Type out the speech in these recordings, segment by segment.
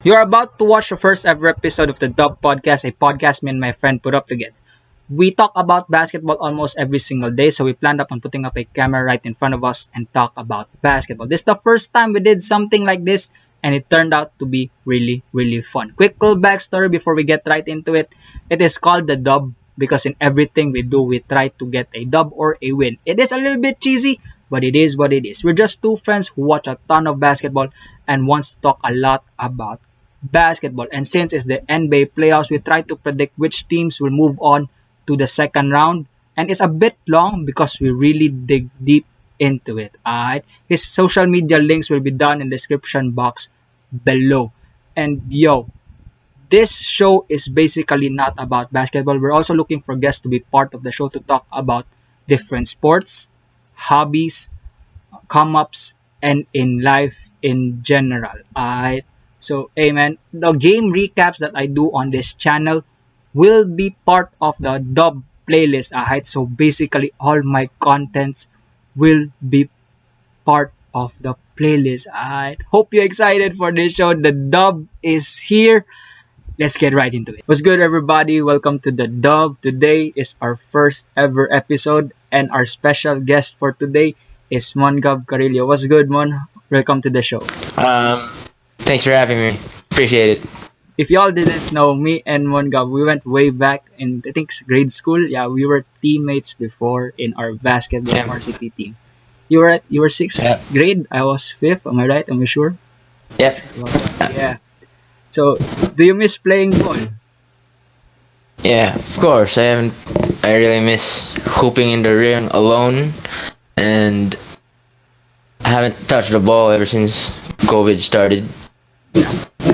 You're about to watch the first ever episode of the Dub Podcast, a podcast me and my friend put up together. We talk about basketball almost every single day, so we planned up on putting up a camera right in front of us and talk about basketball. This is the first time we did something like this, and it turned out to be really, really fun. Quick little backstory before we get right into it. It is called the Dub because in everything we do, we try to get a dub or a win. It is a little bit cheesy, but it is what it is. We're just two friends who watch a ton of basketball and wants to talk a lot about basketball. And since it's the NBA playoffs, we try to predict which teams will move on to the second round. And it's a bit long because we really dig deep into it. Alright. His social media links will be down in the description box below. And yo, this show is basically not about basketball. We're also looking for guests to be part of the show to talk about different sports, hobbies, come ups, and in life in general. Alright. So, hey man, the game recaps that I do on this channel will be part of the dub playlist. Alright. So basically all my contents will be part of the playlist. Alright. Hope you're excited for this show. The dub is here. Let's get right into it. What's good, everybody? Welcome to the Dub. Today is our first ever episode, and our special guest for today is Mongab Carillo. What's good, Mon? Welcome to the show. Um, Thanks for having me. Appreciate it. If y'all didn't know, me and Mongab, we went way back in, I think, grade school. Yeah, we were teammates before in our basketball Yeah. varsity team. You were sixth Yeah. grade. I was fifth. Am I right? Am I sure? Yep. Yeah. So, do you miss playing ball? Yeah, of course. I really miss hooping in the ring alone, and I haven't touched the ball ever since COVID started.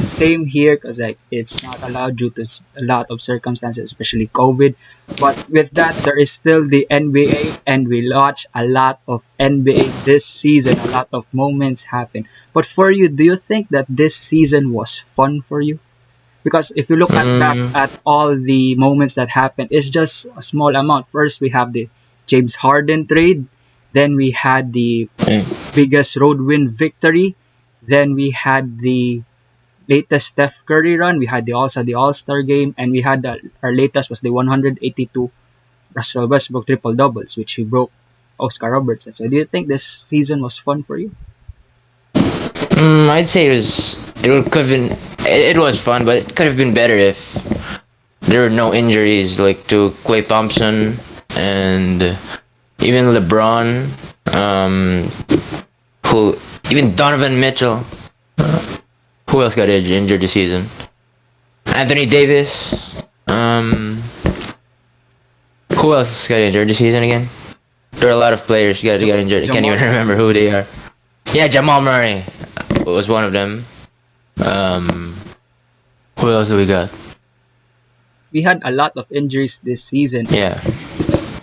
Same here, because like it's not allowed due to a lot of circumstances, especially COVID. But with that, there is still the NBA, and we watch a lot of NBA this season. A lot of moments happen. But for you, do you think that this season was fun for you? Because if you look at back Mm, at all the moments that happened, it's just a small amount. First, we have the James Harden trade. Then we had the mm, biggest road win victory. Then we had the latest Steph Curry run. We had the All Star game, and we had our latest was the 182 Russell Westbrook triple doubles, which he broke Oscar Robertson. So, do you think this season was fun for you? I'd say could have been it was fun, but it could have been better if there were no injuries like to Klay Thompson and even LeBron, who even Donovan Mitchell. Who else got injured this season? Anthony Davis. Who else got injured this season again? There are a lot of players got injured. I can't even Jamal. remember who they are. Yeah, Jamal Murray was one of them. Um, who else do we got? We had a lot of injuries this season. Yeah,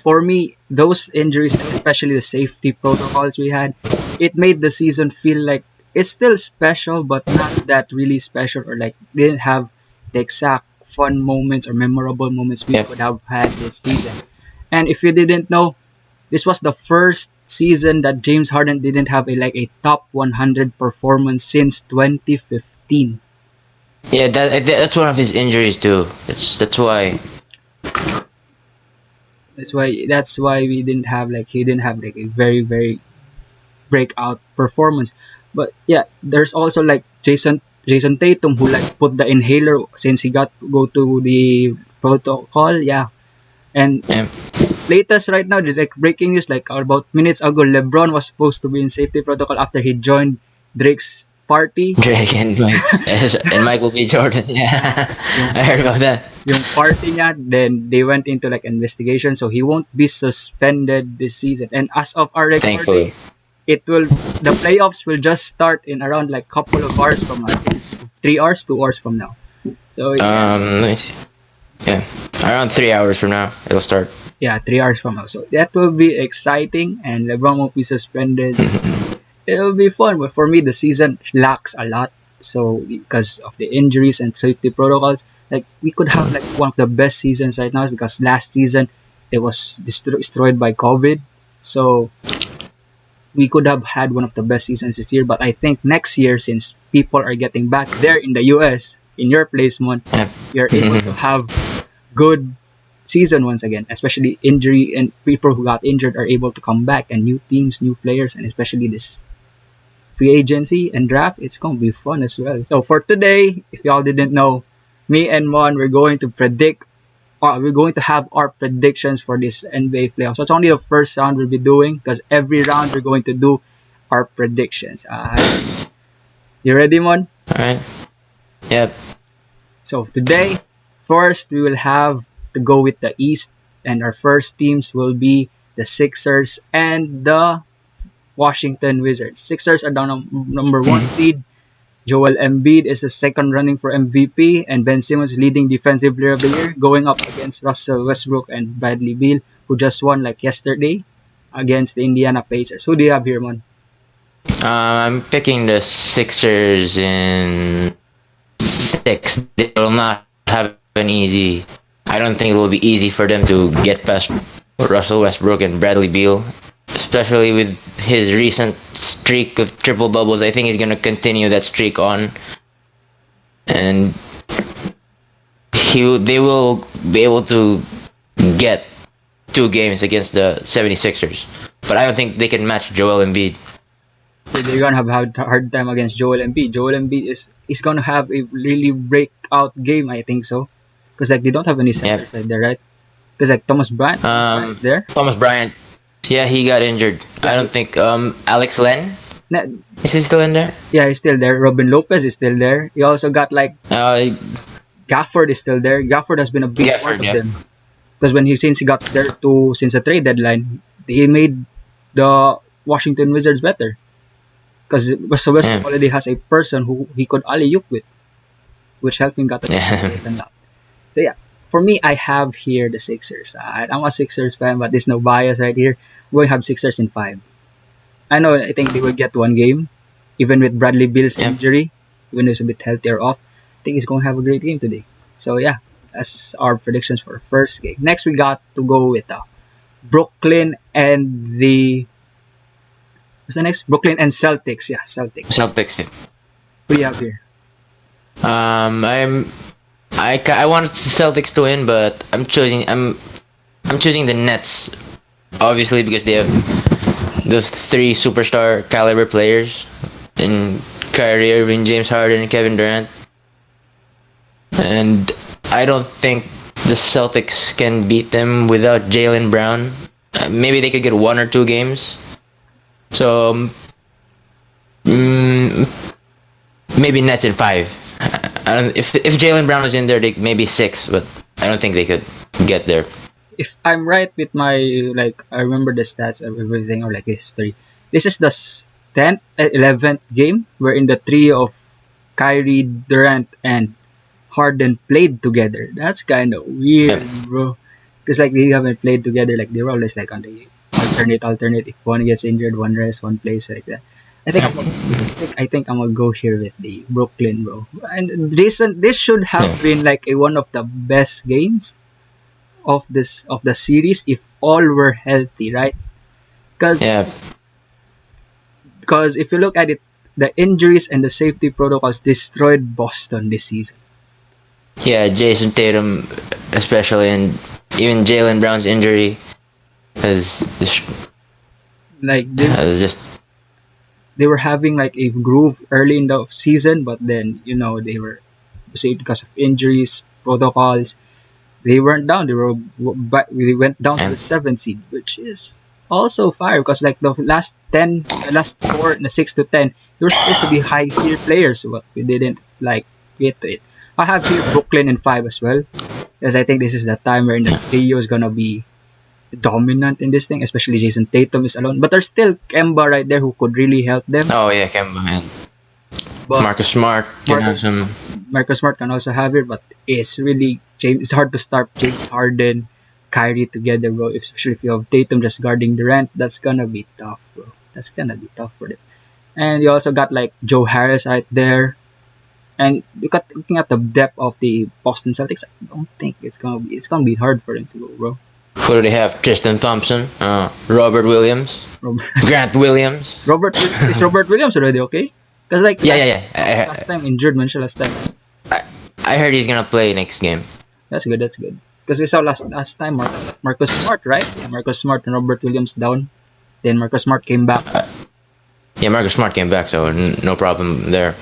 For me, those injuries, and especially the safety protocols we had, it made the season feel like it's still special, but not that really special, or like didn't have the exact fun moments or memorable moments we yeah. could have had this season. And if you didn't know, this was the first season that James Harden didn't have a top 100 performance since 2015. Yeah, that's one of his injuries too. That's why. That's why we didn't have like he didn't have like a very very breakout performance. But yeah, there's also like Jason Tatum who like put the inhaler since he got go to the protocol. Yeah, and Yeah, latest right now, there's like breaking news like about minutes ago. LeBron was supposed to be in safety protocol after he joined Drake's party. Drake and Mike and Michael B. Jordan. Yeah, Yung I heard about that. yung party niya, then they went into like investigation, so he won't be suspended this season. And as of our recording, Thankfully. it will the playoffs will just start in around like couple of hours from now. I think it's 3 hours, 2 hours from now. So yeah, Let me see. Yeah, around 3 hours from now it'll start. yeah, 3 hours from now. So that will be exciting, and LeBron won't be suspended. It'll be fun, but for me, the season lacks a lot. So because of the injuries and safety protocols, like we could have like one of the best seasons right now because last season it was destroyed by COVID. So we could have had one of the best seasons this year. But I think next year, since people are getting back there in the US, in your placement, Yep. you're able to have good season once again. Especially injury and people who got injured are able to come back, and new teams, new players, and especially this free agency and draft. It's gonna be fun as well. So for today, if y'all didn't know, me and Mon, we're going to predict. We're going to have our predictions for this NBA playoffs. So it's only the first round we'll be doing because every round we're going to do our predictions. You ready, Mon? All right. Yep. So today, first we will have to go with the East, and our first teams will be the Sixers and the Washington Wizards. Sixers are down on number one seed. Joel Embiid is the second running for MVP, and Ben Simmons leading defensive player of the year, going up against Russell Westbrook and Bradley Beal, who just won like yesterday against the Indiana Pacers. Who do you have here, Mon? I'm picking the Sixers in six. They will not have an easy. I don't think it will be easy for them to get past Russell Westbrook and Bradley Beal, especially with his recent streak of triple doubles. I think he's gonna continue that streak on, and they will be able to get 2 games against the 76ers. But I don't think they can match Joel Embiid. They're gonna have a hard time against Joel Embiid. Joel Embiid is gonna have a really breakout game, I think so, because like they don't have any Yeah. centers right there, right? Because like Thomas Bryant is there. Thomas Bryant. Yeah, he got injured. I don't think Alex Len Na- is he still in there? yeah, he's still there. Robin Lopez is still there. You also got like Uh, Gafford is still there. Gafford has been a big part Gafford, of yeah. them because since he got there to since the trade deadline, he made the Washington Wizards better because Russell Westbrook Yeah. already has a person who he could alley oop with, which helped him got the Yeah. players and that. So yeah, for me, I have here the Sixers. I'm a Sixers fan, but there's no bias right here. We're going to have Sixers in five. I know. I think they will get one game, even with Bradley Beal's Yeah. injury, even though he's a bit healthier off. I think he's going to have a great game today. So yeah, that's our predictions for the first game. Next, we got to go with Brooklyn and the what's the next? Brooklyn and Celtics. Yeah, Celtics. Celtics. Yeah. Who do you have here? I wanted the Celtics to win, but I'm choosing the Nets, obviously because they have those 3 superstar caliber players in Kyrie Irving, James Harden, and Kevin Durant, and I don't think the Celtics can beat them without Jalen Brown. Maybe they could get 1 or 2 games. So mm, maybe Nets in 5. I don't. If Jalen Brown was in there, they maybe 6, but I don't think they could get there. If I'm right with my like, I remember the stats of everything or like history. This is the 10th, 11th game wherein the trio of Kyrie, Durant, and Harden played together. That's kind of weird, Yep. bro. Because like they haven't played together. Like they were always like on the alternate. If one gets injured, one rests, one plays like that. I think I'm gonna go here with the Brooklyn, bro. And this should have Yeah. been like one of the best games of the series if all were healthy, right? Because Yeah, if you look at it, the injuries and the safety protocols destroyed Boston this season. yeah. Jason Tatum, especially, and even Jalen Brown's injury Like has just they were having like a groove early in the season, but then they were say because of injuries, protocols, they weren't down. But they went down to yeah. the seventh seed, which is also fire because like the last four, the 6 to 10, they were supposed to be high tier players, but we didn't like get to it. I have here Brooklyn in five as well, because I think this is the time where the trio is gonna be dominant in this thing, especially Jason Tatum is alone. But there's still Kemba right there who could really help them. Oh yeah, Kemba and But Marcus Smart can have Marcus, some. Marcus Smart can also have it, but it's hard to start James Harden, Kyrie together, bro. Especially if you have Tatum just guarding Durant, that's gonna be tough, bro. That's gonna be tough for them. And you also got like Joe Harris right there. And looking at the depth of the Boston Celtics, I don't think it's gonna be hard for them to go, bro. Who do they have? Tristan Thompson, Robert Williams, Robert, Grant Williams. Is Robert Williams already okay? Because like Yeah, yeah, yeah. last time injured man siya last time. I, I heard he's gonna play next game. That's good. That's good. Because we saw last time Marcus Smart, right? Yeah, Marcus Smart and Robert Williams down. Then Marcus Smart came back. Yeah, Marcus Smart came back, so no problem there.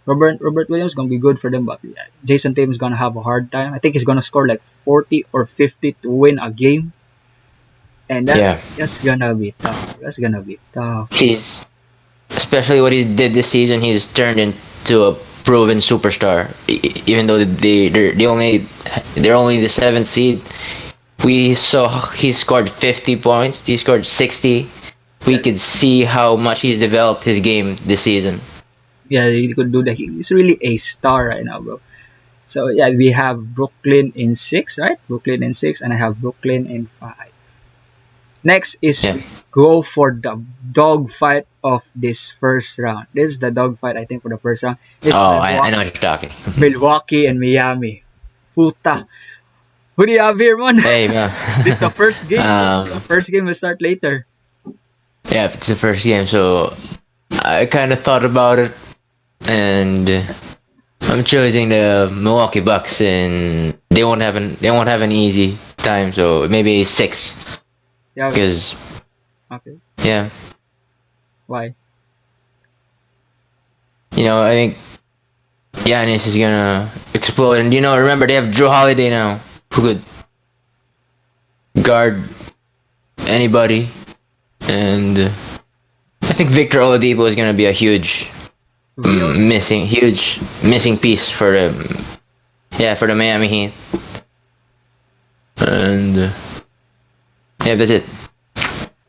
Robert Williams gonna be good for them, but yeah, Jason Tatum's gonna have a hard time. I think he's gonna score like 40 or 50 to win a game, and Yeah, that's gonna be tough. That's gonna be tough. he's especially what he did this season. He's turned into a proven superstar. Even though they're only the seventh seed, we saw he scored 50 points. He scored 60. We could see how much he's developed his game this season. Yeah, he could do that. He's really a star right now, bro. So yeah, we have Brooklyn in 6, right? Brooklyn in 6, and I have Brooklyn in 5. Next is Yeah. go for the dog fight of this first round. This is the dog fight I think for the first round. It's Oh, I know what you're talking. Milwaukee and Miami. Puta. Who do you have here, man? Hey, man. This is the first game. Um, The first game will start later. Yeah, it's the first game, so I kind of thought about it, and I'm choosing the Milwaukee Bucks, and they won't have an easy time. So maybe 6, Yeah. because Okay. yeah, Why? I think Giannis is gonna explode, and remember they have Drew Holiday now, who could guard anybody, and I think Victor Oladipo is gonna be a huge missing piece for the Miami Heat. And yeah, that's it.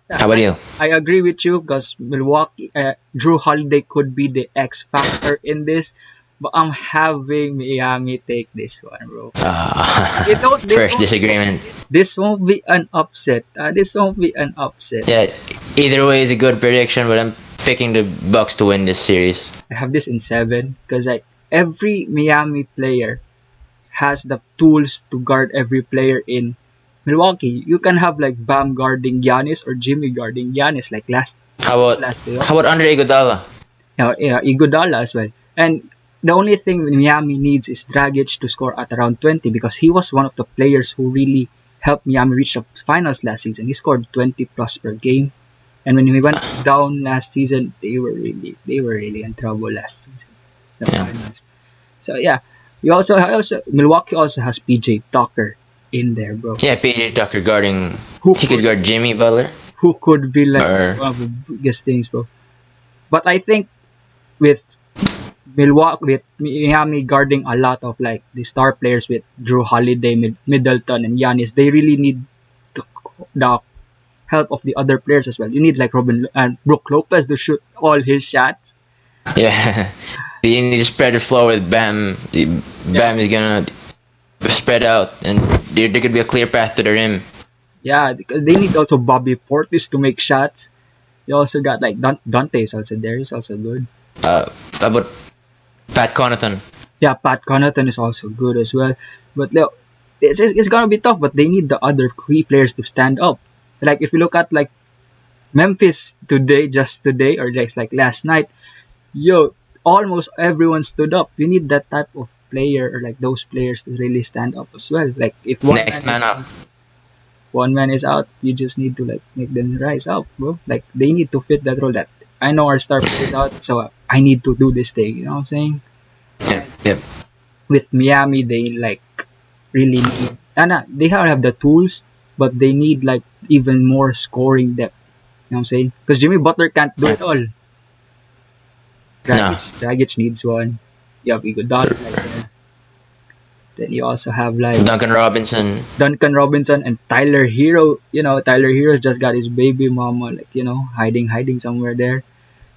Yeah, How about you? I agree with you because Milwaukee, Drew Holiday could be the X factor in this, but I'm having Miami take this one, bro. You know, First disagreement. this won't be an upset. This won't be an upset. Yeah, either way is a good prediction, but I'm picking the Bucks to win this series. I have this in 7 because like every Miami player has the tools to guard every player in Milwaukee. You can have like Bam guarding Giannis or Jimmy guarding Giannis like How about playoff. how about Andre Iguodala? Iguodala as well. And the only thing Miami needs is Dragic to score at around 20 because he was one of the players who really helped Miami reach the finals last season. He scored 20 plus per game. And when we went down last season, they were really in trouble last season. The Yeah. finals. So yeah, Milwaukee also has PJ Tucker in there, bro. Yeah, PJ Tucker guarding. Who He could guard Jimmy Butler. who could be like Or one of the biggest things, bro. But I think with Milwaukee, with Miami guarding a lot of like the star players with Drew Holiday, Middleton, and Giannis, they really need the help of the other players as well. You need like Robin and Brook Lopez to shoot all his shots. yeah, you need to spread the floor with Bam. Bam is gonna spread out, and there could be a clear path to the rim. Yeah, because they need also Bobby Portis to make shots. They also got like Dante is also there. He's also good. How about Pat Connaughton? Yeah, Pat Connaughton is also good as well. But look, it's gonna be tough. But they need the other key players to stand up. Like if you look at like Memphis today, or just like last night, yo, almost everyone stood up. You need that type of player or like those players to really stand up as well. Like if Next man up. one man is out, you just need to like make them rise up, bro. Like they need to fit that role. That I know our star player is out, so I need to do this thing. You know what I'm saying? Yeah, yeah. With Miami, they like really need. They have the tools, but they need like even more scoring depth. You know what I'm saying? Because Jimmy Butler can't do it all. No. Dragic needs one. You have Iguodala like there. Then you also have like Duncan Robinson. Duncan Robinson and Tyler Hero. You know, Tyler Hero's just got his baby mama, like, hiding somewhere there.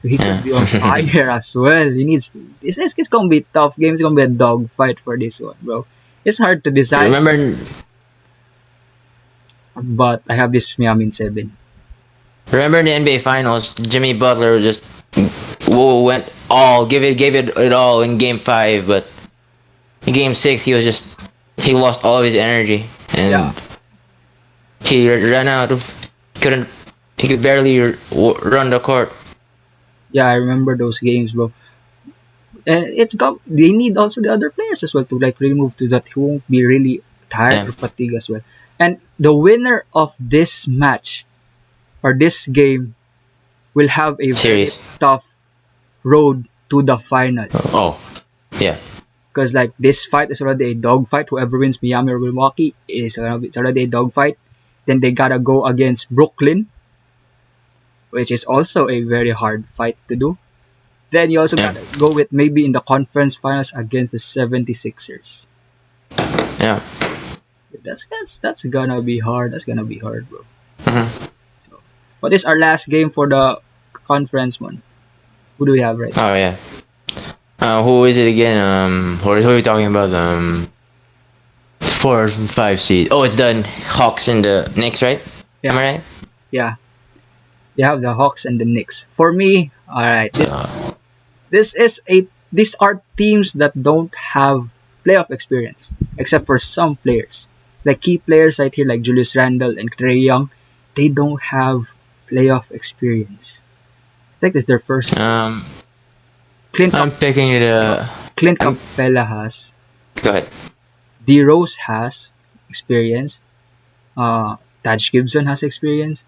So he Yeah. could be on fire as well. He needs. It's gonna be a tough game. It's gonna be a dog fight for this one, bro. It's hard to decide, Remember but I have this Miami in 7. in the NBA Finals, Jimmy Butler just went gave it all in Game 5, but in Game 6 he lost all of his energy, and Yeah. he ran out of couldn't he could barely run the court. Yeah, I remember those games, bro. And it's got they need also the other players as well to like remove to that he won't be really tired Yeah, or fatigued as well. And the winner of this match or this game will have a very series. tough road to the finals. Oh, yeah, Because like this fight is already a dog fight. Whoever wins Miami or Milwaukee it's already a dog fight. Then they gotta go against Brooklyn, which is also a very hard fight to do. Then you also yeah, gotta go with maybe in the conference finals against the 76ers. yeah. That's gonna be hard. That's gonna be hard, bro. Mhm. So, what is our last game for the conference one? Who do we have right now? Oh yeah. Who is it again? Who are we talking about? 4 and 5 seed. Oh, it's the Hawks and the Knicks, right? Am Yeah, I right? yeah. You have the Hawks and the Knicks. For me, all right. Uh, These are teams that don't have playoff experience, except for some players. Like key players right here, like Julius Randle and Trey Young, they don't have playoff experience. It's like it's their first time. um, Clint I'm Cap- picking it. Clint I'm Capella has, Go ahead. D Rose has experience, Taj Gibson has experience,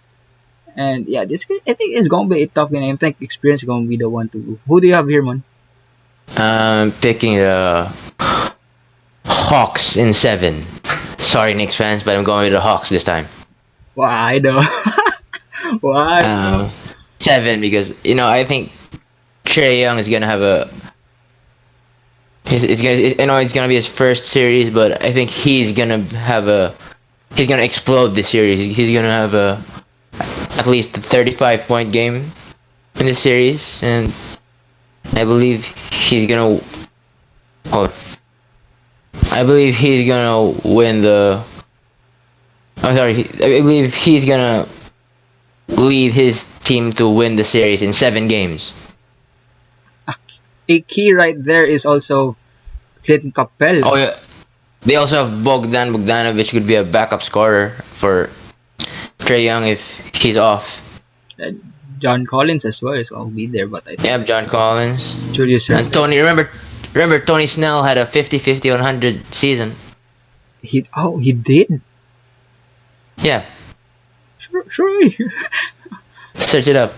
and yeah, I think it's gonna be a tough game. I think experience is gonna be the one to. Who do you have here, man? I'm picking the Hawks in 7. Sorry, Knicks fans, but I'm going with the Hawks this time. Why though? Why, bro? Um, 7 because I think Trey Young is gonna have a. I know it's gonna be his first series, but I think he's gonna have a. He's gonna explode this series. He's gonna have a at least a 35-point game in this series, and I believe he's gonna. Oh, I believe he's gonna win the. I'm sorry. I believe he's gonna lead his team to win the series in 7 games. A key right there is also Clint Oh Capella. yeah. They also have Bogdanovich could be a backup scorer for Trey Young if he's off. Uh, John Collins as well is gonna be there, but I They think have John Collins Julius and Randle Tony. Remember Tony Snell had a 50-50 100 season. he did. Yeah, Sure. search it up.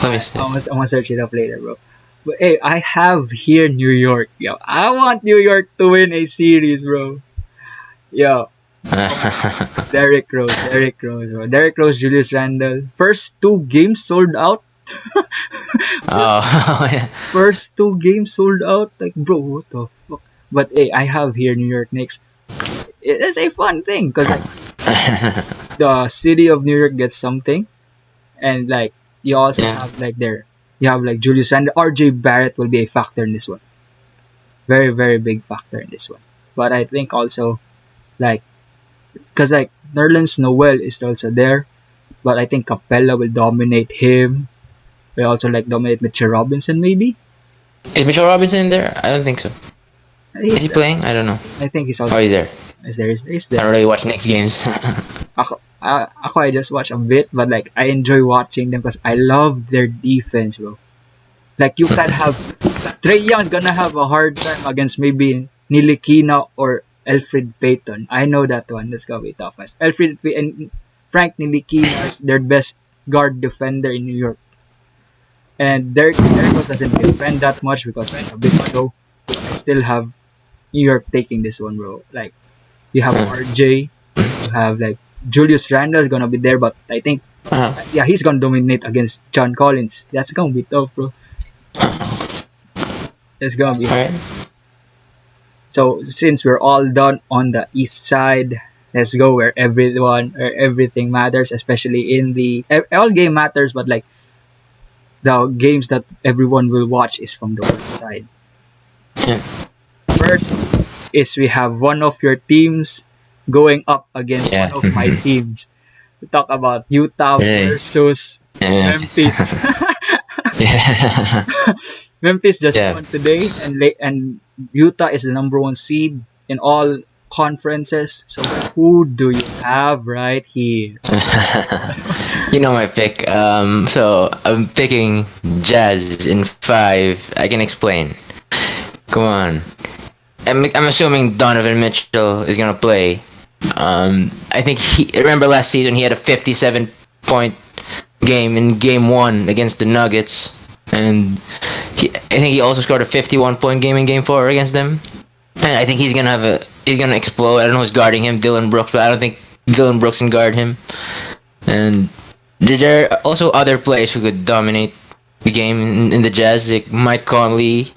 Let me I, see. I'm gonna search it up later, bro. But hey, I have here New York. Yo, I want New York to win a series, bro. Yo, Derrick Rose, bro. Derrick Rose, Julius Randle. First two games sold out. Oh, yeah. First two games sold out. Like, bro, what the fuck? But hey, I have here New York Knicks. It is a fun thing because like the city of New York gets something, and like you also Yeah. have like you have like Julius Randle, RJ Barrett will be a factor in this one. Very very big factor in this one. But I think also like because like Nerlens Noel is also there, but I think Capella will dominate him. Will also like dominate Mitchell Robinson maybe. Is Mitchell Robinson there? I don't think so. Is He's he there. playing? I don't know. I think he's Oh, also he's there. he's I there. don't really watch Knicks games. I just watch a bit, but like I enjoy watching them because I love their defense, bro. Like you can have Trey Young's gonna have a hard time against maybe Nilikina or Alfred Payton. I know that one. That's gonna be tough. As and Frank Nilikina is their best guard defender in New York, and Derrick Rose doesn't defend that much because he's a bit slow. I still have New York taking this one, bro. Like you have RJ, you have like Julius Randle is gonna be there, but I think Uh-huh. yeah he's gonna dominate against John Collins. That's gonna be tough, bro. It's gonna be All hard. right. So since we're all done on the east side, let's go where everything matters, especially in the all game matters, but like the games that everyone will watch is from the west side. Yeah. First is we have one of your teams going up against one Yeah. of my teams. We talk about Utah Really. versus Yeah. Memphis. Yeah. Memphis just Yeah. won today, and Utah is the number one seed in all conferences. So who do you have right here? You know my pick. So I'm picking Jazz in 5. I can explain. Come on. I'm assuming Donovan Mitchell is gonna play. I think remember last season he had a 57 point game in game 1 against the Nuggets, and I think he also scored a 51 point game in game 4 against them. And I think he's gonna explode. I don't know who's guarding him, Dylan Brooks, but I don't think Dylan Brooks can guard him. And there are also other players who could dominate the game in the Jazz, like Mike Conley,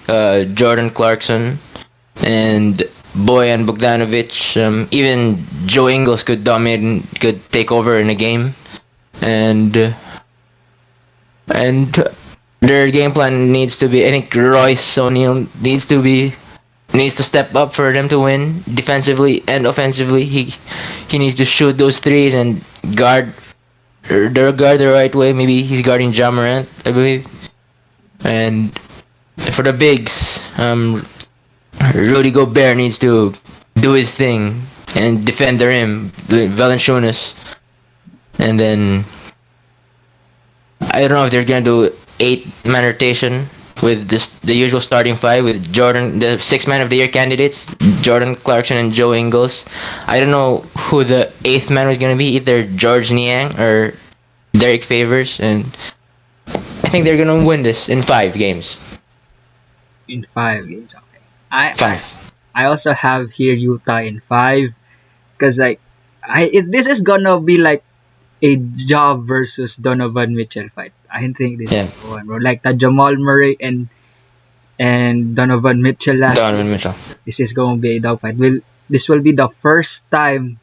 Jordan Clarkson, and Boyan Bogdanovic. Even Joe Ingles could dominate and could take over in a game. And their game plan needs to be. I think Royce O'Neal needs to step up for them to win defensively and offensively. He needs to shoot those threes and guard the right way. Maybe he's guarding Ja Morant, I believe. And for the bigs, Rudy Gobert needs to do his thing and defend the rim, Valanciunas. And then I don't know if they're gonna do 8-man rotation with the usual starting 5 with Jordan, the 6-man of the year candidates, Jordan Clarkson and Joe Ingles. I don't know who the 8th man was gonna be, either George Niang or Derek Favors, and I think they're gonna win this in 5 games. In 5 games, okay. I 5. I also have here Utah in 5 because like this is gonna be like a Ja versus Donovan Mitchell fight. I think this Yeah, is the one, bro. Like the Jamal Murray and Donovan Mitchell last year. Donovan Mitchell. This is going to be a dogfight. This will be the first time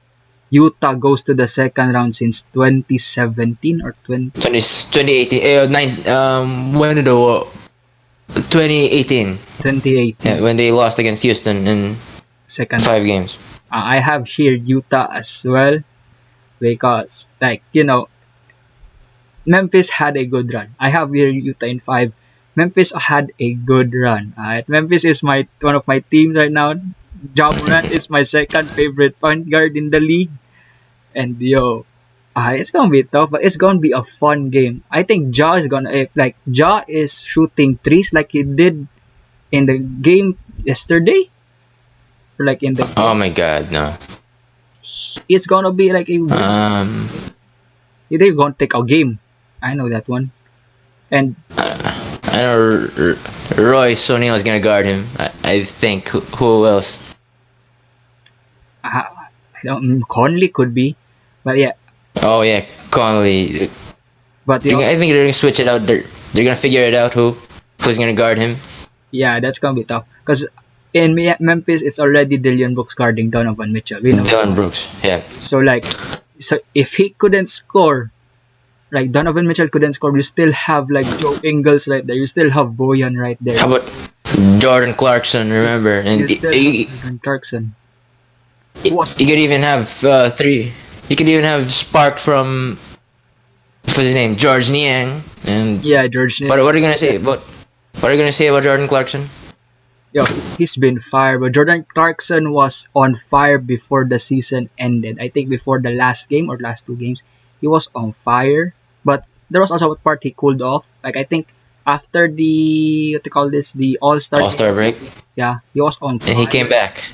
Utah goes to the second round since 2017 or 2018. When did the 2018? 2018 Yeah, when they lost against Houston in second. 5 games. I have here Utah as well because Memphis had a good run. I have here Utah in 5. Memphis had a good run. Alright, Memphis is one of my teams right now. Ja Morant is my second favorite point guard in the league. And it's gonna be tough, but it's gonna be a fun game. I think Ja is gonna Ja is shooting threes like he did in the game yesterday, or like in the Oh my God, no. it's gonna be like Um, they're gonna take a game. I know that one. And I know Royce O'Neal is gonna guard him. I think who else? I don't Conley could be, but yeah, Oh yeah, Conley. but I think they're gonna switch it out. They're gonna figure it out who's gonna guard him. yeah, that's gonna be tough because in Memphis it's already Dillon Brooks guarding Donovan Mitchell. We know. Dylan Brooks. Yeah. So if he couldn't score, like Donovan Mitchell couldn't score, you still have like Joe Ingles right there. You still have Boyan right there. How about Jordan Clarkson? Remember, You and still have Jordan Clarkson. Who was you could even have 3. You could even have Spark from what's his name, George Niang, and George what are you gonna say about Jordan Clarkson? He's been fired, but Jordan Clarkson was on fire before the season ended. I think before the last game or last 2 games, he was on fire. But there was also a part he cooled off. Like I think after the the All Star break, yeah, he was on fire. and he came back.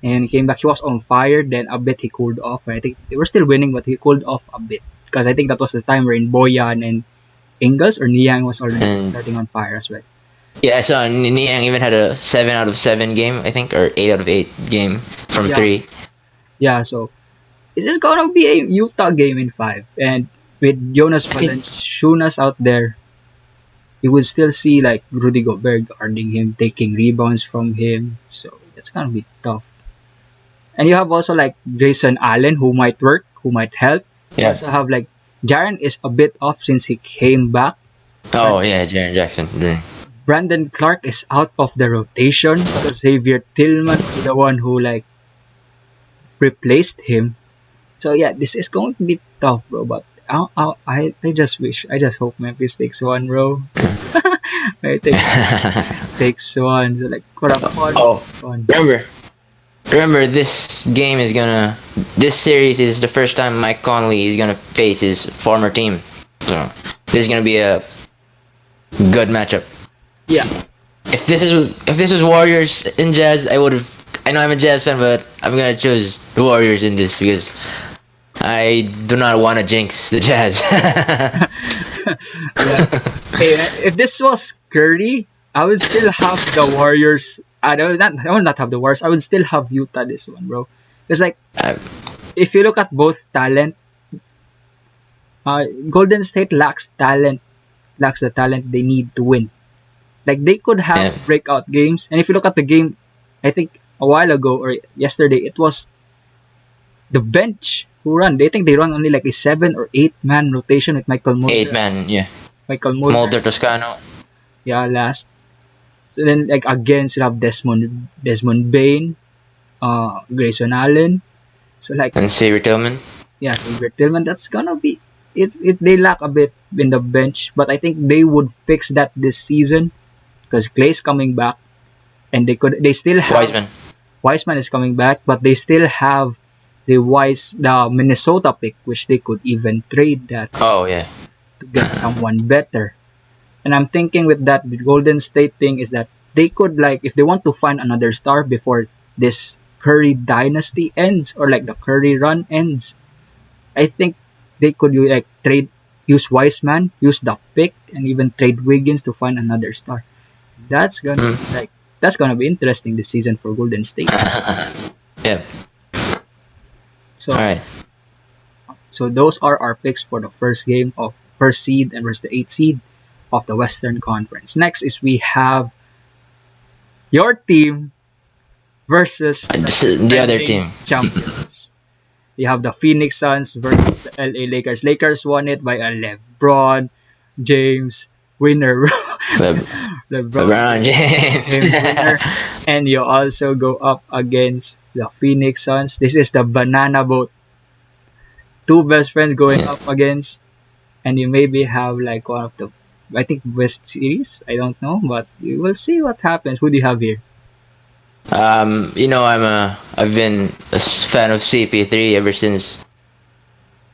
And he came back. He was on fire. Then a bit he cooled off. I think they were still winning, but he cooled off a bit because I think that was the time wherein Boyan and Ingles or Niang was already And starting on fire as well. yeah, I saw Niang even had a 7 out of 7 game, I think, or 8 out of 8 game from Yeah. 3. Yeah, so it is gonna be a Utah game in 5, and with Jonas I think- Valanciunas out there, you would still see like Rudy Gobert guarding him, taking rebounds from him. So it's gonna be tough. And you have also like Grayson Allen who might work, who might help. You Yeah. also have like Jaren is a bit off since he came back. Oh yeah, Jaren Jackson. Brandon Clark is out of the rotation because Xavier Tillman was the one who like replaced him. So yeah, this is going to be tough, bro. But I just hope Memphis takes one, bro. I think takes one. So like for a fun, Oh, fun. remember remember this series is the first time Mike Conley is gonna face his former team. So this is gonna be a good matchup. Yeah. If this was Warriors in Jazz, I would have. I know I'm a Jazz fan, but I'm gonna choose the Warriors in this because I do not want to jinx the Jazz. Yeah. Hey, if this was Curry, I would still have the Warriors. I would not have the Warriors. I would still have Utah this one, bro. It's like Uh, if you look at both talent, Golden State lacks the talent they need to win. Like they could have yeah, breakout games, and if you look at the game, I think a while ago or yesterday, it was the bench who run. They think they run only like a 7 or 8 man rotation with Michael eight Mulder. man, yeah. Michael Mulder, Mulder Toscano yeah, last. So then like against you have Desmond Bain, Grayson Allen. So like and Xavier Tillman. yeah, Xavier Tillman. That's gonna be they lack a bit in the bench, but I think they would fix that this season because Clay's coming back, and they still have Wiseman. Wiseman is coming back, but they still have the Minnesota pick, which they could even trade that Oh yeah. to get someone better. And I'm thinking with that with Golden State thing is that they could like if they want to find another star before this Curry dynasty ends or like the Curry run ends, I think they could like trade use Wiseman, use the pick, and even trade Wiggins to find another star. That's gonna be Mm. like that's gonna be interesting this season for Golden State. Yeah. All So right. so those are our picks for the first game of first seed and versus the eighth seed of the Western Conference. Next is we have your team versus the The other defending team. champions. You have the Phoenix Suns versus the LA Lakers. Lakers won it by a LeBron James winner. Le- LeBron LeBron James winner. James. And you also go up against the Phoenix Suns. This is the banana boat. Two best friends going Yeah. up against, and you maybe have like one of the, I think, best series. I don't know, but you will see what happens. Who do you have here? I've been a fan of CP3 ever since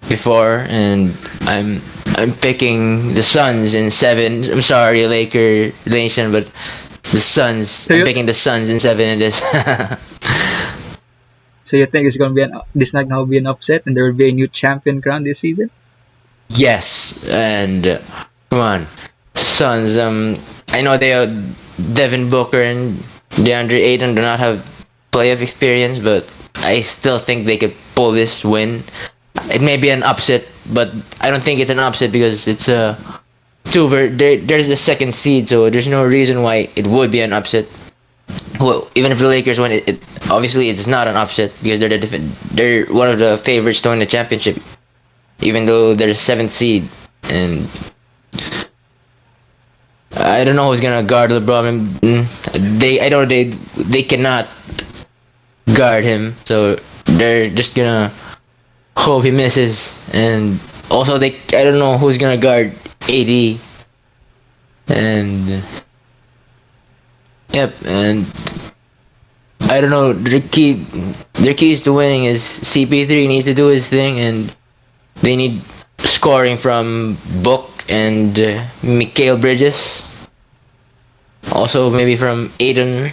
before, and I'm picking the Suns in seven. I'm sorry, Laker Nation, but the Suns. So I'm you, picking the Suns in seven in this. so you think it's gonna be this not gonna be an upset, and there will be a new champion crowned this season? Yes, and come on, Suns. I know they are Devin Booker and DeAndre Ayton do not have playoff experience, but I still think they could pull this win. It may be an upset, but I don't think it's an upset because it's a there's the second seed, so there's no reason why it would be an upset. Well, even if the Lakers win, it obviously it's not an upset because they're one of the favorites to win the championship, even though they're the seventh seed, and I don't know who's gonna guard LeBron. I know they cannot guard him, so they're just gonna hope he misses. And also I don't know who's gonna guard AD. And yep, and I don't know. Their keys to winning is CP3 needs to do his thing, and they need scoring from Book and Mikhail Bridges. Also, maybe from Aiden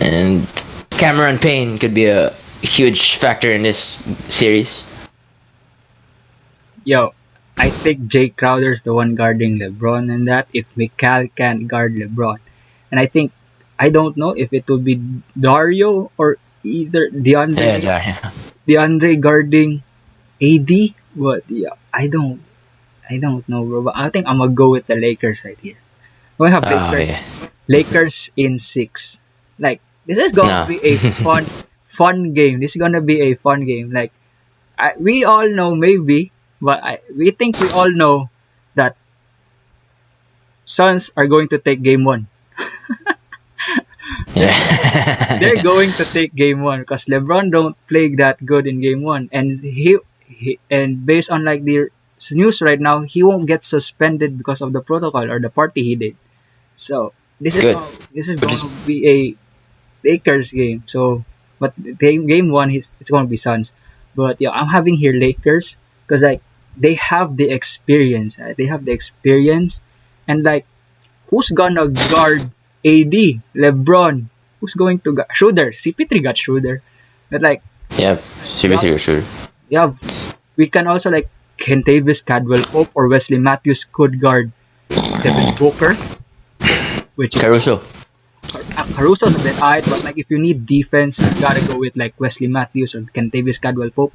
and Cameron Payne could be a huge factor in this series. Yo, I think Jay Crowder's the one guarding LeBron and that if Mikal can't guard LeBron. And I don't know if it will be Dario or either Yeah, yeah. DeAndre guarding AD. But yeah, I don't know, bro. But I think I'm gonna go with the Lakers right here. We have Oh yeah. Lakers in six. Like this is gonna No. be a fun game. This is gonna be a fun game. Like we all know maybe, but we think we all know that Suns are going to take game one. Yeah. They're going to take game one because LeBron don't play that good in game one, and he and based on like the news right now, he won't get suspended because of the protocol or the party he did. So Good. this is But going just to be Lakers game. So, but game one is it's gonna be Suns. But yeah, I'm having here Lakers because like they have the experience. Right? They have the experience, and like who's gonna guard AD, LeBron? Who's going to guard Schroeder? CP3 got Schroeder, but like Yep, we CP3 also sure. yeah we can also like Kentavious Cadwell Pope or Wesley Matthews could guard Devin Booker, which is Caruso. Caruso's a bit alright, but like if you need defense, you gotta go with like Wesley Matthews or Kentavious Cadwell Pope.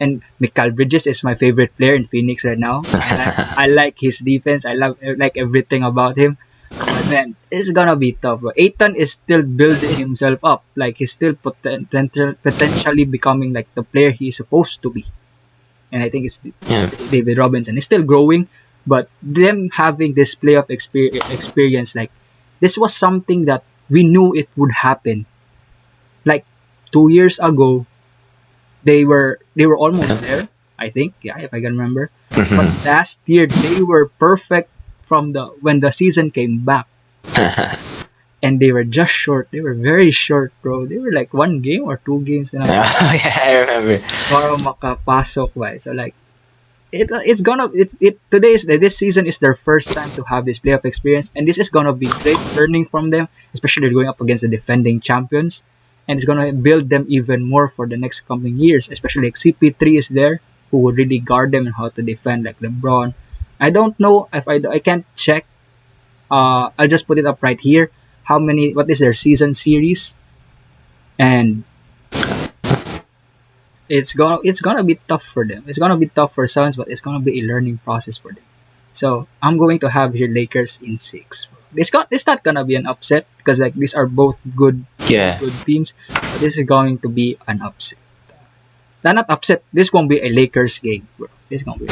And Mikal Bridges is my favorite player in Phoenix right now. I like his defense. I like everything about him. But man, it's gonna be tough. Bro. Aiton is still building himself up. Like he's still potentially becoming like the player he's supposed to be. And I think it's Yeah. David Robinson. He's still growing, but them having this playoff experience, like this was something that we knew it would happen. Like 2 years ago, they were almost there. I think, yeah, if I can remember. But Mhm. last year they were perfect from the when the season came back, and they were just short. They were very short, bro. They were like one game or two games na lang Yeah, I remember. para makapasok ba. So like it's gonna it today is this season is their first time to have this playoff experience, and this is gonna be great learning from them, especially going up against the defending champions, and it's gonna build them even more for the next coming years. Especially like CP3 is there who will really guard them and how to defend like LeBron. I don't know if I can't check. I'll just put it up right here. How many? What is their season series? And it's gonna be tough for them. It's gonna be tough for Suns, but it's gonna be a learning process for them. So I'm going to have here Lakers in six. It's not gonna be an upset because like these are both Yeah. good teams, but this is going to be an upset. Not upset. This won't be a Lakers game, bro. This is gonna be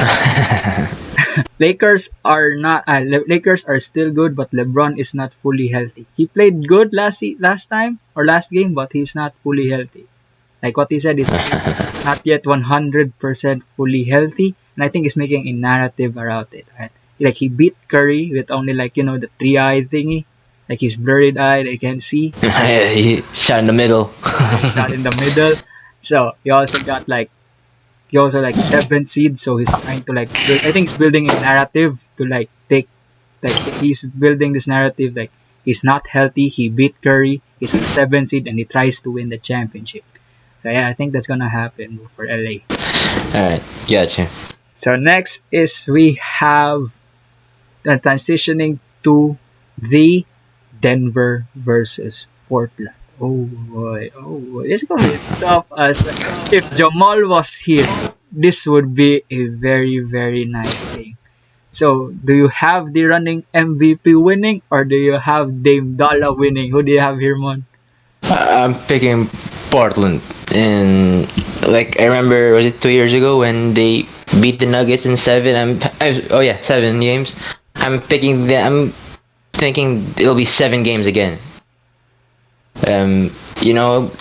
Lakers are not. Lakers are still good, but LeBron is not fully healthy. He played good last time or last game, but he's not fully healthy. Like what he said is not yet 100% fully healthy, and I think he's making a narrative around it. Right? Like he beat Curry with only like the 3 eye thingy, like he's blurred eyed, I can't see. Yeah, he shot in the middle. He shot in the middle. So he also like seventh seed, so he's trying to like I think he's building a narrative to like take like he's building this narrative like he's not healthy, he beat Curry, he's a seventh seed and he tries to win the championship. So yeah, I think that's gonna happen for LA. Alright, gotcha. So next is we have transitioning to the Denver versus Portland. Oh boy, this is gonna be tough. As if Jamal was here, this would be a very nice game. So, do you have the running MVP winning, or do you have Dame Dalla winning? Who do you have here, Mon? I'm picking Portland. And like I remember, was it 2 years ago when they beat the Nuggets in seven? Oh yeah, 7 games. I'm picking them. I'm thinking it'll be 7 games again. You know,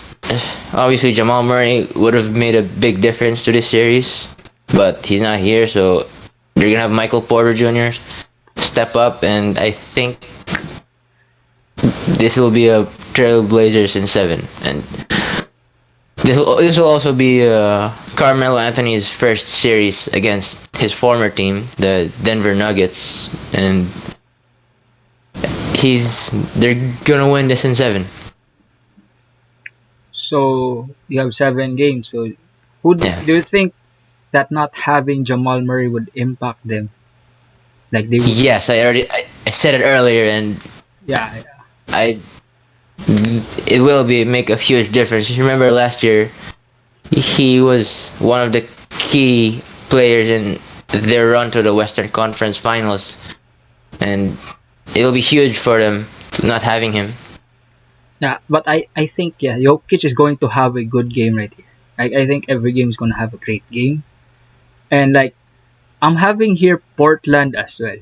obviously Jamal Murray would have made a big difference to this series, but he's not here, so you're gonna have Michael Porter Jr. step up, and I think this will be a Trailblazers in seven, and this will also be Carmelo Anthony's first series against his former team, the Denver Nuggets, and they're gonna win this in seven. So, you have 7 games. So, who Yeah. do you think that not having Jamal Murray would impact them? Like they would, Yes, I said it earlier, and yeah, I it will be make a huge difference. You remember last year, he was one of the key players in their run to the Western Conference Finals, and it'll be huge for them not having him. yeah. But I think yeah, Jokic is going to have a good game right here. I think every game is gonna have a great game, and like I'm having here Portland as well.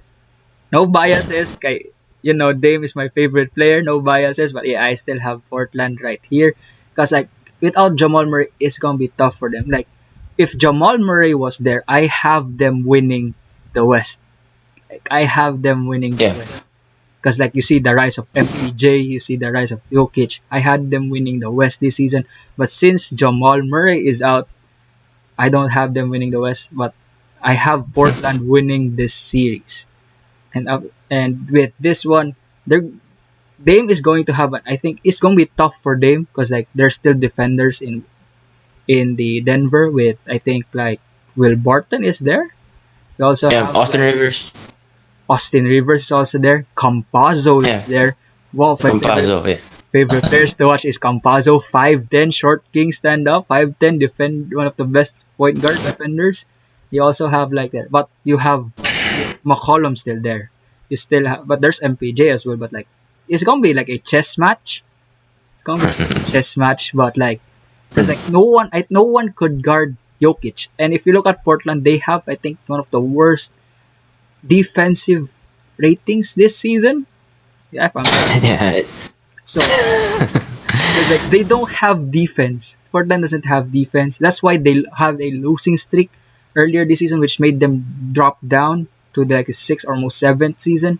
No biases, kay, Dame is my favorite player. No biases, but yeah, I still have Portland right here. Because, like, without Jamal Murray, it's going to be tough for them. Like, if Jamal Murray was there, I have them winning the West. Like, I have them winning the Yeah, West. Because like you see the rise of MPJ, you see the rise of Jokic. I had them winning the West this season, but since Jamal Murray is out, I don't have them winning the West. But I have Portland winning this series, and with this one, their Dame is going to have. I think it's going to be tough for Dame because like there's still defenders in the Denver with I think like Will Barton is there. We also Yeah, have Austin like Rivers. Austin Rivers is also there. Campazzo is Yeah, there. Wow, my Campazzo. Yeah. favorite players to watch is Campazzo. 5'10", short king stand up. 5'10", defend one of the best point guard defenders. You also have like that, but you have McCollum still there. You still have, but there's MPJ as well. But like, it's gonna be like a chess match. It's gonna be like a chess match, but like, because like no one could guard Jokic. And if you look at Portland, they have I think one of the worst defensive ratings this season. Yeah, if I'm not wrong. Yeah. So because like they don't have defense. Portland doesn't have defense. That's why they have a losing streak earlier this season, which made them drop down to like a sixth, almost seventh seed.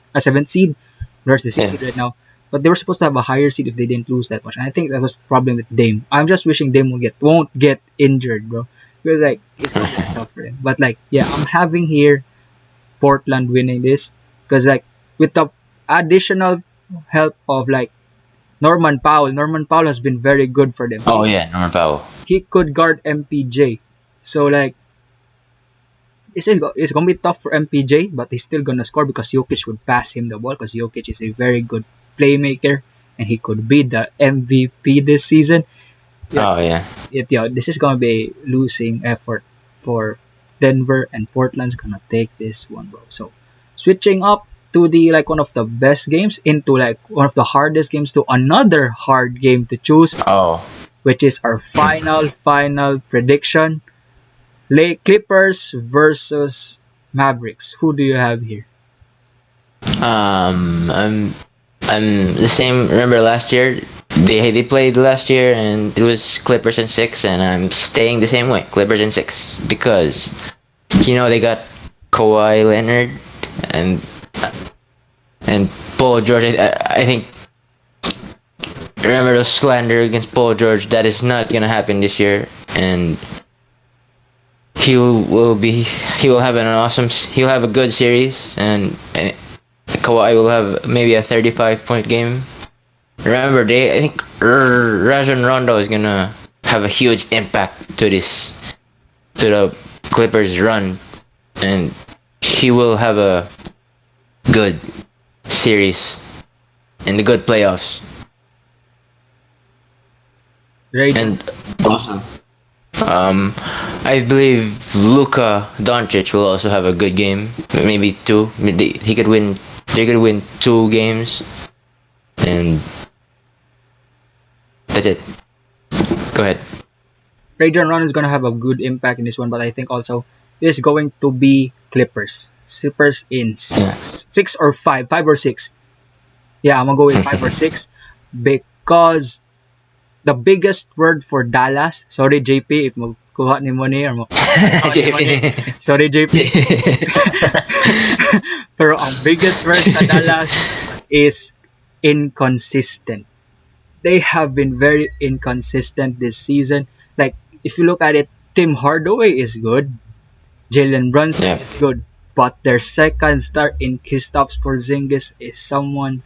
Where's the sixth Yeah. seed right now? But they were supposed to have a higher seed if they didn't lose that much. And I think that was the problem with Dame. I'm just wishing Dame won't get injured, bro. Because like it's gonna be tough for him. But like yeah, I'm having here Portland winning this because like with the additional help of like Norman Powell. Norman Powell has been very good for them. Oh yeah, Norman Powell. He could guard MPJ. So like it's gonna be tough for MPJ, but he's still gonna score because Jokic would pass him the ball because Jokic is a very good playmaker and he could be the MVP this season. Yeah, Oh yeah. this is gonna be a losing effort for Denver and Portland's gonna take this one, bro. So switching up to the like one of the best games into like one of the hardest games to another hard game to choose, Oh. which is our final prediction. Clippers versus Mavericks. Who do you have here? I'm the same. Remember last year? They played last year, and it was Clippers in 6, and I'm staying the same way. Clippers in 6 because they got Kawhi Leonard and and Paul George. I think remember the slander against Paul George. That is not gonna happen this year, and he will have an awesome. He'll have a good series, and Kawhi will have maybe a 35-point game. Remember, I think Rajon Rondo is gonna have a huge impact to the Clippers run, and he will have a good series in the good playoffs. Right. And also, I believe Luka Doncic will also have a good game. Maybe two. He could win. They could win 2 games, and that's it. Go ahead. Rajon Rondo is gonna have a good impact in this one, but I think also it is going to be Clippers. Clippers in Yeah. six or five or six. Yeah, I'm gonna go with 5 or 6 because the biggest word for Dallas. Sorry, JP, if magkuha ni mo ni or mo. JP. Sorry, JP. Pero ang biggest word sa Dallas is inconsistent. They have been very inconsistent this season. Like, if you look at it, Tim Hardaway is good. Jalen Brunson Yeah. is good. But their second star in Kristaps Porzingis is someone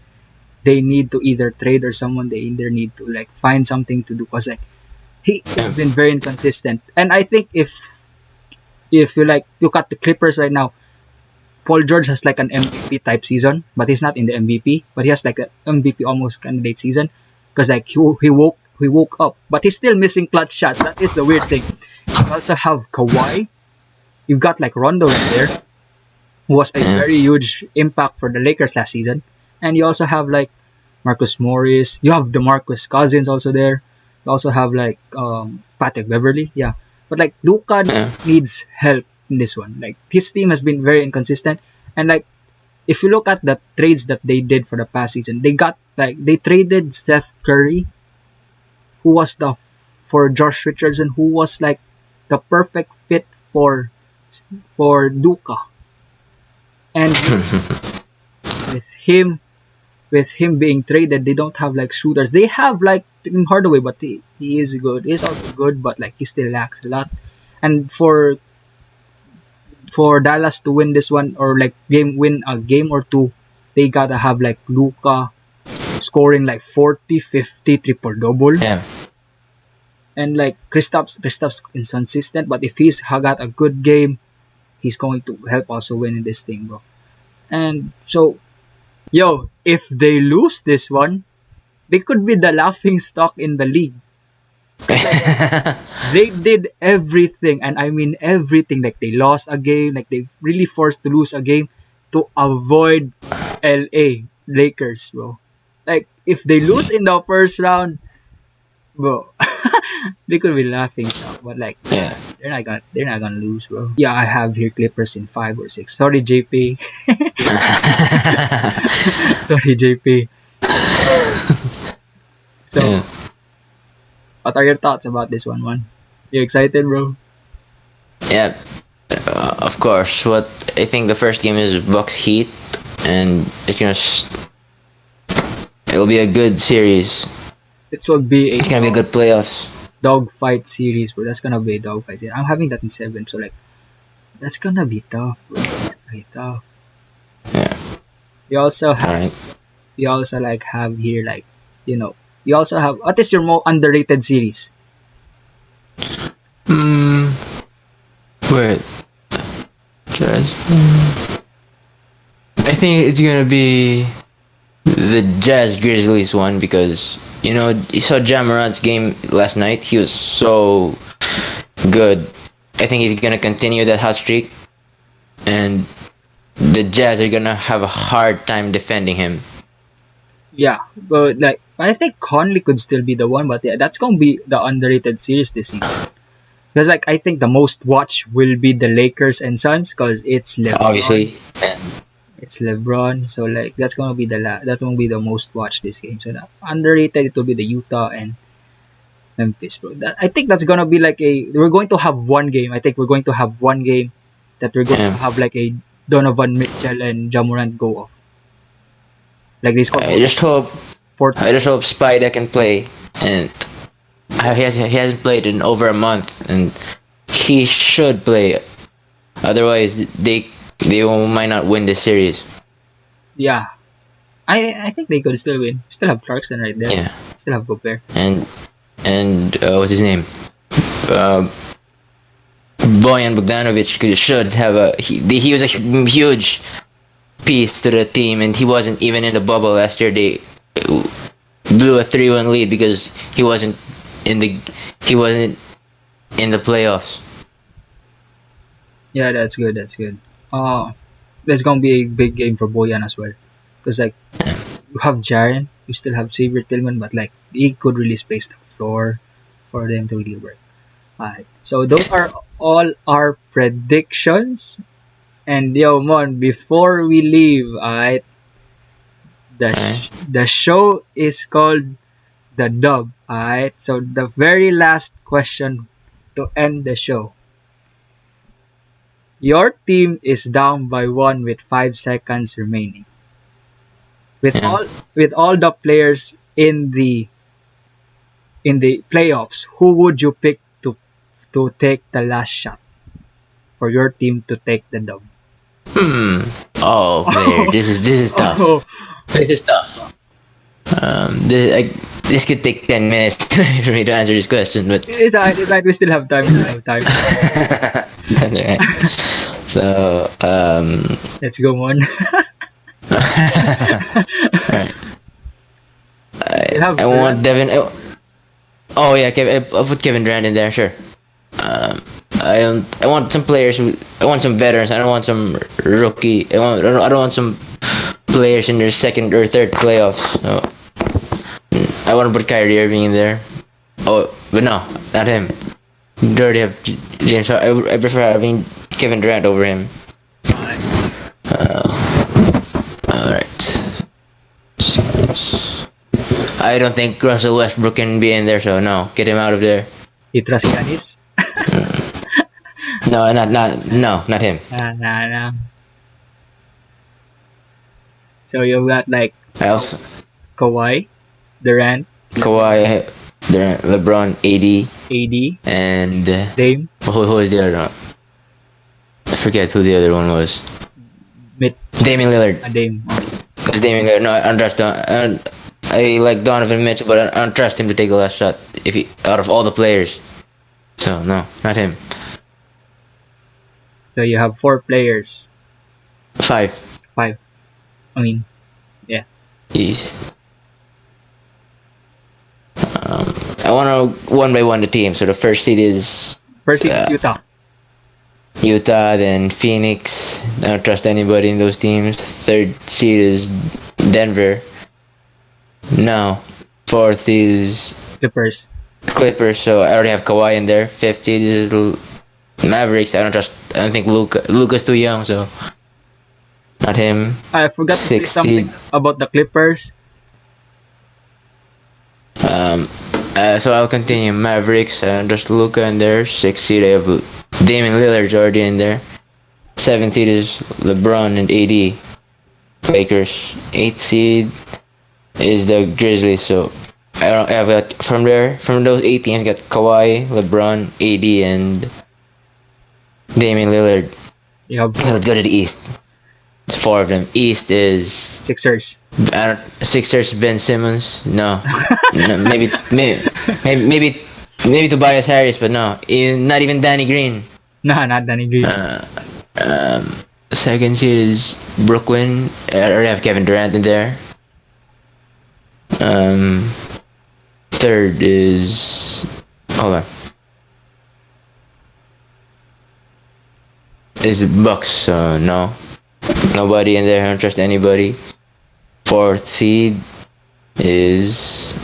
they need to either trade or someone they either need to like find something to do because like he has Yeah. been very inconsistent. And I think if you like look at the Clippers right now, Paul George has like an MVP type season, but he's not in the MVP. But he has like an MVP almost candidate season because like he woke up, but he's still missing clutch shots. That is the weird thing. You also have Kawhi. You've got like Rondo right there, who was a Yeah. very huge impact for the Lakers last season. And you also have like Marcus Morris. You have DeMarcus Cousins also there. You also have like Patrick Beverly. Yeah, but like Luka Yeah. needs help in this one. Like his team has been very inconsistent, and like if you look at the trades that they did for the past season, they traded Seth Curry, who was the for Josh Richardson, who was like the perfect fit for Luka, and with him with him being traded, they don't have like shooters. They have like Tim Hardaway, but he is good. He's also good, but like he still lacks a lot. And for Dallas to win this one or like win a game or two, they gotta have like Luka scoring like 40, 50 triple double. Yeah. And like Kristaps is consistent, but if he's got a good game, he's going to help also win in this thing, bro. And so, yo, if they lose this one, they could be the laughing stock in the league. Because like they did everything, and I mean everything. Like they lost a game, like they really forced to lose a game to avoid LA Lakers, bro. Like if they lose in the first round, bro, they could be laughing stock. But like, nah, Yeah. they're not gonna lose, bro. Yeah, I have here Clippers in 5 or 6. Sorry, JP. Sorry, JP. So, Yeah. what are your thoughts about this one, man? You excited, bro? Yeah. Of course. What I think the first game is Bucks Heat, and it'll be a good series. It will be a It's gonna be a good playoffs. dogfight series, bro. That's gonna be a dogfight series. I'm having that in 7, so like that's gonna be tough, bro. That's gonna be tough. Yeah. We also All have right. we also like have here like you know we also have what is your more underrated series? Hmm. Wait. Jazz. I think it's gonna be the Jazz Grizzlies one because you saw Jamorant's game last night. He was so good. I think he's gonna continue that hot streak, and the Jazz are gonna have a hard time defending him. Yeah, but like I think Conley could still be the one, but yeah, that's gonna be the underrated series this season. Because like I think the most watch will be the Lakers and Suns because it's LeBron. Obviously, and It's LeBron, so like that's gonna be that will be the most watched this game. So underrated it will be the Utah and Memphis, bro. I think that's gonna be like we're going to have one game. I think we're going to have one game that we're going to yeah, have like a Donovan Mitchell and Jamorant go off. Like they score I just hope I 40. just hope Spider can play, and he hasn't played in over a month, and he should play. Otherwise, they might not win this series. Yeah, I think they could still win. Still have Clarkson right there. Yeah, Still have Gobert. and what's his name? Uh, Boyan Bogdanovic should have he was a huge piece to the team, and he wasn't even in the bubble last year. They blew a 3-1 lead because in the he wasn't in the playoffs. Yeah, that's good. That's good. There's gonna be a big game for Boyan as well, because like you have Jaren, you still have Xavier Tillman, but like he could really space the floor for them to really work. Alright, so those are all our predictions. And yo, Mon, before we leave, alright, Alright. the show is called the Dub. Alright, so the very last question to end the show. Your team is down by one with 5 seconds remaining. With Yeah. all the players in the playoffs, who would you pick to take the last shot for your team to take the dub? Hmm. Oh, man, this is tough. Oh, This is tough. This could take 10 minutes for me to answer this question, but it's alright, it's alright. We still have time. We still have time. that's alright. So, Let's go on. alright. You have I want Durant. Devin. Oh yeah, I'll put Kevin Durant in there. Sure. Um, I want some players. I want some veterans. I don't want some rookie. I don't want some players in their second or third playoffs. So, I want to put Kyrie Irving in there. Oh, but no, not him. You already have James. I prefer having Kevin Durant over him. All right. I don't think Russell Westbrook can be in there, so no, get him out of there. You trust Giannis? No, not him. Nah. So you've got like I also Kawhi, Durant, Kawhi, LeBron, AD, AD, and Dame, who was the other one? I forget who the other one was. Mid, Damian Lillard. Dame. Because Damian Lillard, no, I don't trust I like Donovan Mitchell, but I don't trust him to take the last shot if he out of all the players. So no, not him. So you have four players. 5. Five. I mean, yeah. East. I want to one by one the team. So the first seed is First seed is uh, Utah. Utah, then Phoenix. I don't trust anybody in those teams. Third seed is Denver. No. Fourth is Clippers. Clippers. So I already have Kawhi in there. Fifth seed is Mavericks. I don't trust. I don't think Luka's too young, so not him. I forgot to say Sixth something seed. about the Clippers. Um, so I'll continue. Mavericks. Just Luka in there. Sixth seed. I have Damian Lillard's already in there. Seventh seed is LeBron and AD. Lakers. Eighth seed is the Grizzlies. So I've got from those 8 teams, got Kawhi, LeBron, AD, and Damian Lillard. You have Let's go to the East. It's 4 of them. East is Sixers. Sixers. Ben Simmons. No, no maybe Tobias Harris, but no, not even Danny Green. Nah, not Danny Green. Second seed is Brooklyn. I already have Kevin Durant in there. Third is hold on. Is the Bucks? No, nobody in there. I don't trust anybody. Fourth seed is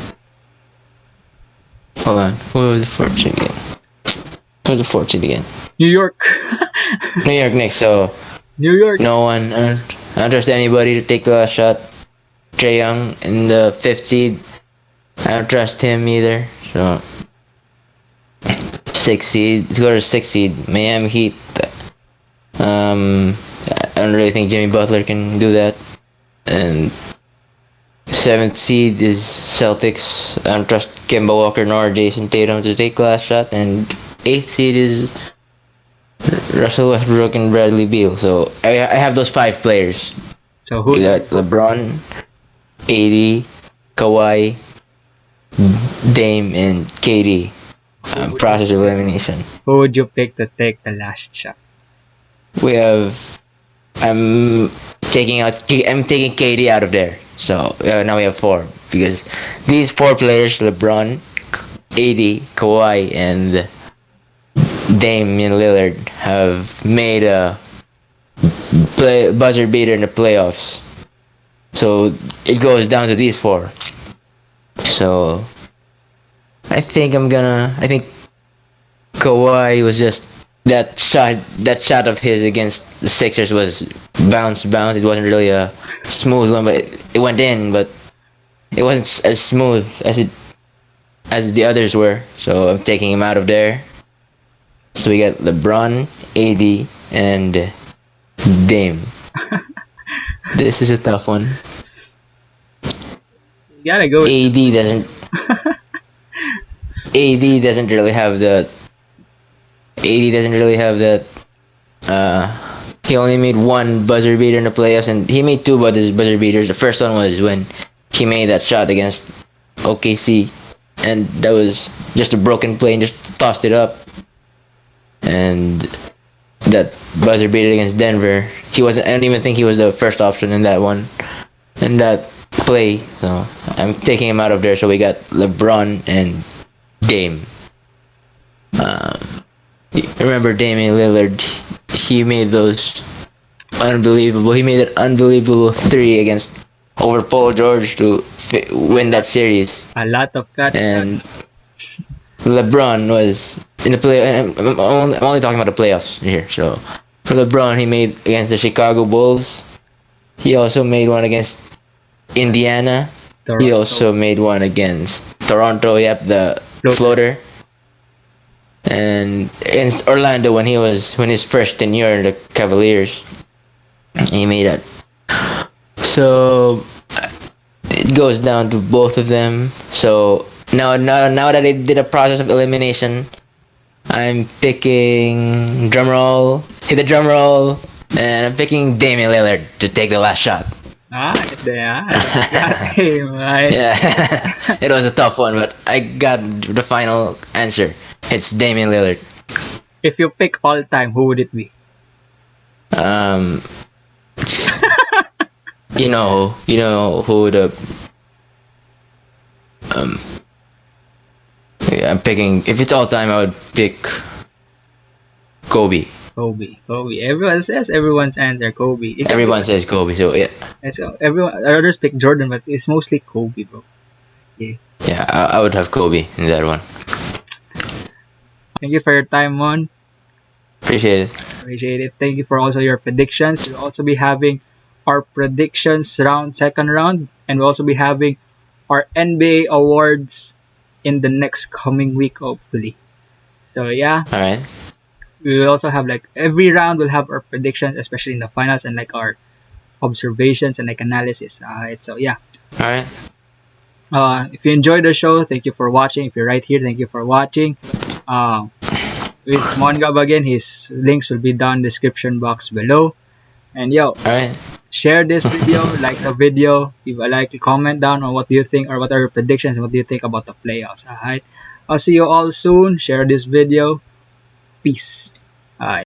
hold on. Who was the fourth seed again? Who was the fourth seed again? New York. New York Knicks. So New York. no one. I don't trust anybody to take the last shot. Trae Young in the fifth seed. I don't trust him either. So sixth seed. Let's go to sixth seed. Miami Heat. I don't really think Jimmy Butler can do that. And seventh seed is Celtics. I don't trust Kemba Walker nor Jason Tatum to take the last shot. And eighth seed is Russell Westbrook and Bradley Beal. So I have those 5 players. So who? We got LeBron, AD, Kawhi, Dame, and KD. Process of elimination. Who would you pick to take the last shot? We have. I'm taking KD out of there. So now we have 4 because these 4 players: LeBron, AD, Kawhi, and Damian Lillard have made a buzzer beater in the playoffs. So it goes down to these 4. So I think Kawhi was just that shot of his against the Sixers was bounce. It wasn't really a smooth one, but it went in, but it wasn't as smooth as the others were. So I'm taking him out of there. So we got LeBron, AD, and Dame. This is a tough one. You gotta go. AD doesn't. AD doesn't really have the. AD doesn't really have that. He only made 1 buzzer beater in the playoffs, and he made 2 buzzer beaters. The first one was when he made that shot against OKC, and that was just a broken play and just tossed it up. And that buzzer beater against Denver, he wasn't. I don't even think he was the first option in that one, in that play. So I'm taking him out of there. So we got LeBron and Dame. Remember Damian Lillard? He made those unbelievable. He made an unbelievable 3 against over Paul George to win that series. A lot of cut. And LeBron was in the play. I'm only talking about the playoffs here. So for LeBron, he made against the Chicago Bulls. He also made one against Indiana. Toronto. He also made one against Toronto. Yep, the floater. And against Orlando when his first tenure in the Cavaliers, he made it. So it goes down to both of them. So now that I did a process of elimination, I'm picking drum roll, hit the drum roll, and I'm picking Damian Lillard to take the last shot. That's got him, right? Yeah, it was a tough one, but I got the final answer. It's Damian Lillard. If you pick all time, who would it be? Um, you know who the um. Yeah, I'm picking. If it's all time, I would pick Kobe. Kobe. Everyone says everyone's answer Kobe. Everyone says Kobe, so yeah, Everyone others pick Jordan, but it's mostly Kobe, bro. Yeah. yeah, I would have Kobe in that one. Thank you for your time, Mon. Appreciate it. Appreciate it. Thank you for also your predictions. We'll also be having our predictions second round, and we'll also be having our NBA awards in the next coming week, hopefully. So yeah, All right, we will also have like every round we'll have our predictions, especially in the finals, and like our observations and like analysis. Alright, so yeah. all right. If you enjoyed the show, thank you for watching. If you're right here, thank you for watching. Uh, with Mongab again, his links will be down in the description box below. And yo, All right. share this video, like the video, leave a like, comment down on what do you think or what are your predictions and what do you think about the playoffs. Alright, I'll see you all soon. Share this video. Peace.